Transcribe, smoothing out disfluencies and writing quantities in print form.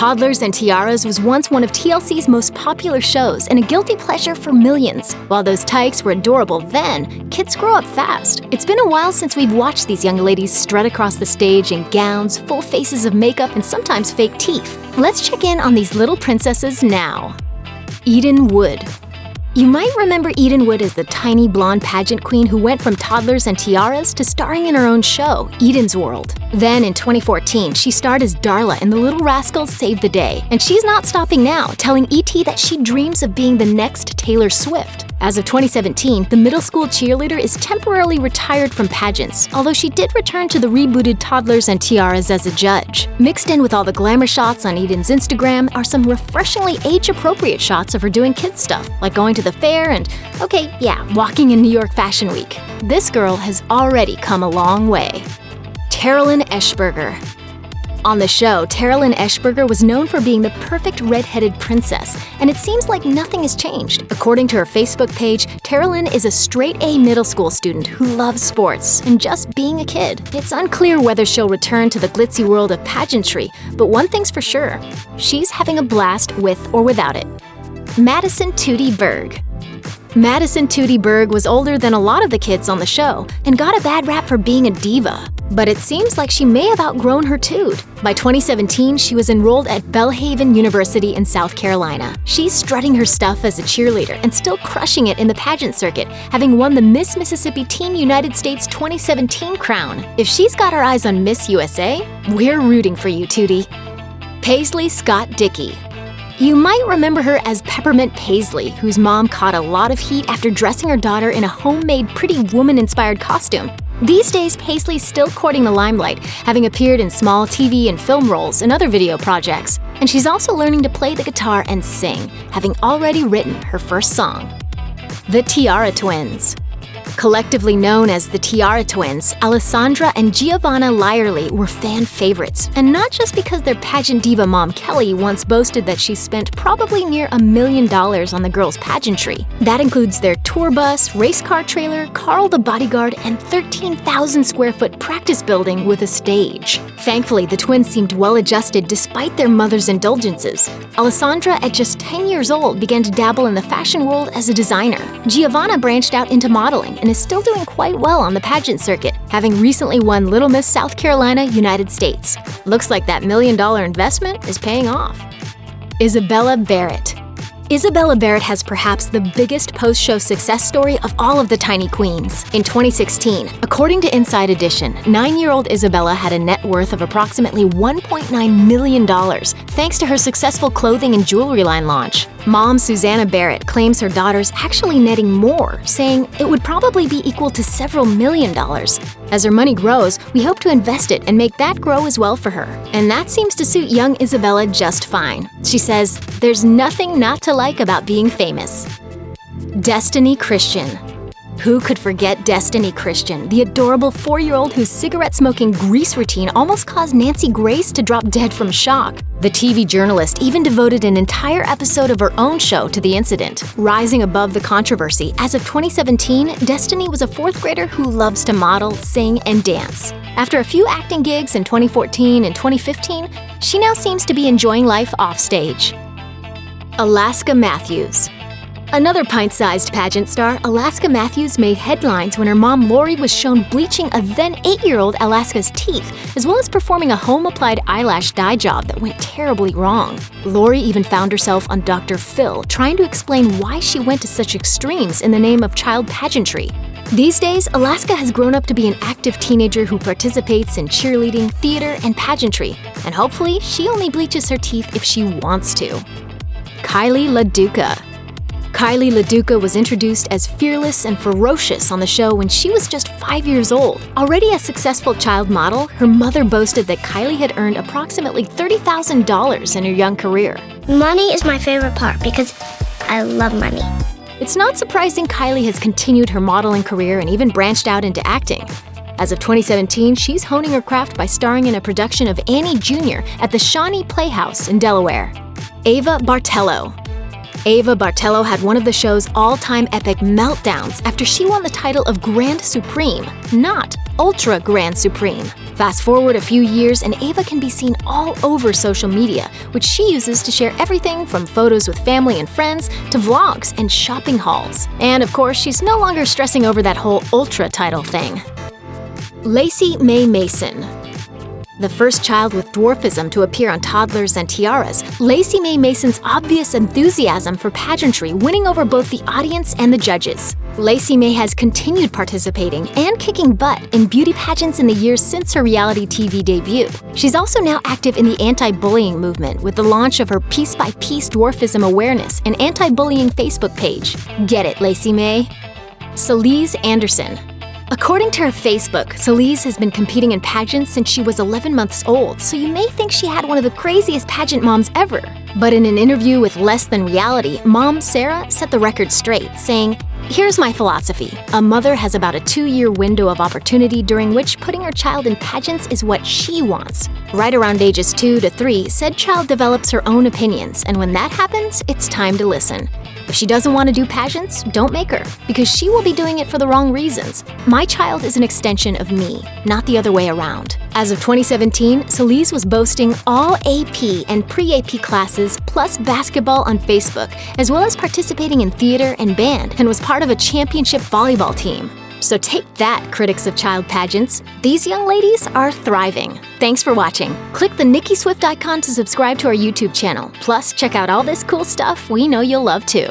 Toddlers Tiaras was once one of TLC's most popular shows and a guilty pleasure for millions. While those tykes were adorable then, kids grow up fast. It's been a while since we've watched these young ladies strut across the stage in gowns, full faces of makeup, and sometimes fake teeth. Let's check in on these little princesses now. Eden Wood. You might remember Eden Wood as the tiny blonde pageant queen who went from Toddlers Tiaras to starring in her own show, Eden's World. Then in 2014, she starred as Darla in The Little Rascals Save the Day. And she's not stopping now, telling ET that she dreams of being the next Taylor Swift. As of 2017, the middle school cheerleader is temporarily retired from pageants, although she did return to the rebooted Toddlers Tiaras as a judge. Mixed in with all the glamour shots on Eden's Instagram are some refreshingly age-appropriate shots of her doing kids stuff, like going to the fair and, walking in New York Fashion Week. This girl has already come a long way. Taralyn Eschberger. On the show, Taralyn Eschberger was known for being the perfect red-headed princess, and it seems like nothing has changed. According to her Facebook page, Taralyn is a straight-A middle school student who loves sports and just being a kid. It's unclear whether she'll return to the glitzy world of pageantry, but one thing's for sure, she's having a blast with or without it. Madison Tootie Berg. Madison Tootie Berg was older than a lot of the kids on the show and got a bad rap for being a diva. But it seems like she may have outgrown her toot. By 2017, she was enrolled at Belhaven University in South Carolina. She's strutting her stuff as a cheerleader and still crushing it in the pageant circuit, having won the Miss Mississippi Teen United States 2017 crown. If she's got her eyes on Miss USA, we're rooting for you, Tootie. Paisley Scott Dickey. You might remember her as Peppermint Paisley, whose mom caught a lot of heat after dressing her daughter in a homemade Pretty Woman-inspired costume. These days, Paisley's still courting the limelight, having appeared in small TV and film roles and other video projects. And she's also learning to play the guitar and sing, having already written her first song. The Tiara Twins. Collectively known as the Tiara Twins, Alessandra and Giovanna Lyerly were fan favorites, and not just because their pageant diva mom Kelly once boasted that she spent probably near $1 million on the girls' pageantry. That includes their tour bus, race car trailer, Carl the bodyguard, and 13,000 square foot practice building with a stage. Thankfully, the twins seemed well-adjusted despite their mother's indulgences. Alessandra, at just 10 years old, began to dabble in the fashion world as a designer. Giovanna branched out into modeling and is still doing quite well on the pageant circuit, having recently won Little Miss South Carolina, United States. Looks like that $1 million investment is paying off. Isabella Barrett. Isabella Barrett has perhaps the biggest post-show success story of all of the tiny queens. In 2016, according to Inside Edition, 9-year-old Isabella had a net worth of approximately $1.9 million, thanks to her successful clothing and jewelry line launch. Mom Susanna Barrett claims her daughter's actually netting more, saying it would probably be equal to several $1 million. As her money grows, we hope to invest it and make that grow as well for her. And that seems to suit young Isabella just fine. She says, "There's nothing not to like about being famous." Destiny Christian. Who could forget Destiny Christian, the adorable 4-year-old whose cigarette-smoking grease routine almost caused Nancy Grace to drop dead from shock? The TV journalist even devoted an entire episode of her own show to the incident. Rising above the controversy, as of 2017, Destiny was a 4th grader who loves to model, sing, and dance. After a few acting gigs in 2014 and 2015, she now seems to be enjoying life offstage. Alaska Mathews. Another pint-sized pageant star, Alaska Mathews made headlines when her mom Lori was shown bleaching a then 8-year-old Alaska's teeth, as well as performing a home-applied eyelash dye job that went terribly wrong. Lori even found herself on Dr. Phil, trying to explain why she went to such extremes in the name of child pageantry. These days, Alaska has grown up to be an active teenager who participates in cheerleading, theater, and pageantry, and hopefully she only bleaches her teeth if she wants to. Kylie LaDuca. Kylie LaDuca was introduced as fearless and ferocious on the show when she was just 5 years old. Already a successful child model, her mother boasted that Kylie had earned approximately $30,000 in her young career. Money is my favorite part because I love money. It's not surprising Kylie has continued her modeling career and even branched out into acting. As of 2017, she's honing her craft by starring in a production of Annie Jr. at the Shawnee Playhouse in Delaware. Ava Bartello. Ava Bartello had one of the show's all-time epic meltdowns after she won the title of Grand Supreme, not Ultra Grand Supreme. Fast forward a few years and Ava can be seen all over social media, which she uses to share everything from photos with family and friends to vlogs and shopping hauls. And of course, she's no longer stressing over that whole Ultra title thing. Lacey-Mae Mason. The first child with dwarfism to appear on Toddlers and Tiaras, Lacey-Mae Mason's obvious enthusiasm for pageantry winning over both the audience and the judges. Lacey-Mae has continued participating and kicking butt in beauty pageants in the years since her reality TV debut. She's also now active in the anti-bullying movement with the launch of her Piece by Piece Dwarfism Awareness and Anti-Bullying Facebook page. Get it, Lacey-Mae? SaLiz Anderson. According to her Facebook, SaLiz has been competing in pageants since she was 11 months old, so you may think she had one of the craziest pageant moms ever. But in an interview with Less Than Reality, Mom Sarah set the record straight, saying, "Here's my philosophy. A mother has about a 2-year window of opportunity during which putting her child in pageants is what she wants. Right around ages 2 to 3, said child develops her own opinions, and when that happens, it's time to listen. If she doesn't want to do pageants, don't make her, because she will be doing it for the wrong reasons. My child is an extension of me, not the other way around." As of 2017, SaLiz was boasting all AP and pre-AP classes plus basketball on Facebook, as well as participating in theater and band, and was part of a championship volleyball team. So take that, critics of child pageants. These young ladies are thriving. Thanks for watching. Click the Nicki Swift icon to subscribe to our YouTube channel. Plus, check out all this cool stuff we know you'll love too.